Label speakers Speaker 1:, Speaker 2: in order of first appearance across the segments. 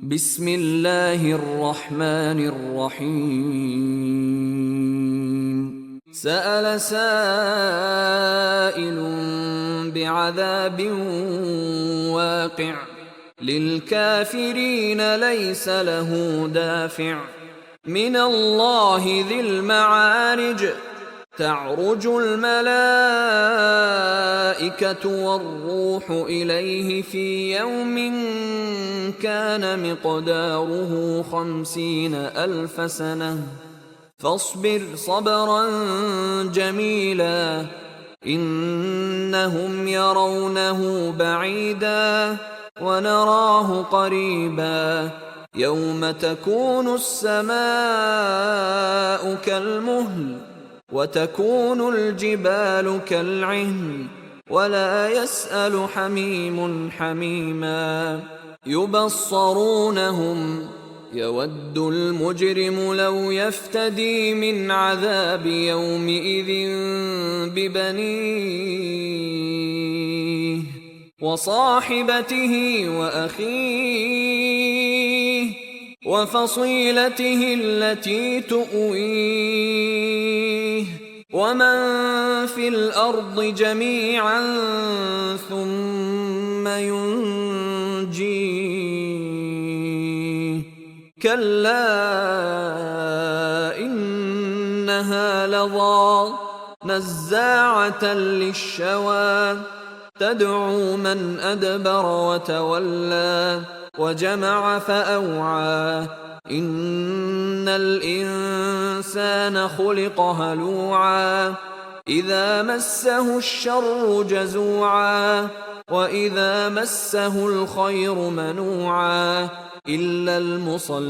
Speaker 1: بسم الله الرحمن الرحيم. سأل سائل بعذاب واقع للكافرين ليس له دافع من الله ذي المعارج تعرج الملائكة والروح إليه في يوم كان مقداره 50,000 سنة فاصبر صبرا جميلا إنهم يرونه بعيدا ونراه قريبا يوم تكون السماء كالمهل وتكون الجبال كالعهن ولا يسأل حميم حميما يبصرونهم يود المجرم لو يفتدي من عذاب يومئذ ببنيه وصاحبته وأخيه وفصيلته التي تؤويه ومن في الأرض جميعا ثم ينجيه كلا إنها لظى نزاعة للشوى تدعو من أدبر وتولى وجمع فأوعى إن الإنسان خلق هلوعا إذا مسه الشر جزوعا وإذا مسه الخير منوعا إلا المصلين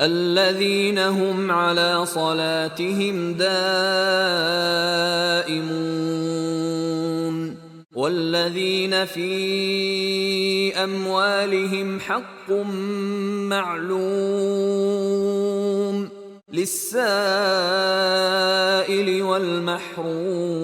Speaker 1: الذين هم على صلاتهم دائمون والذين في أموالهم حق معلوم للسائل والمحروم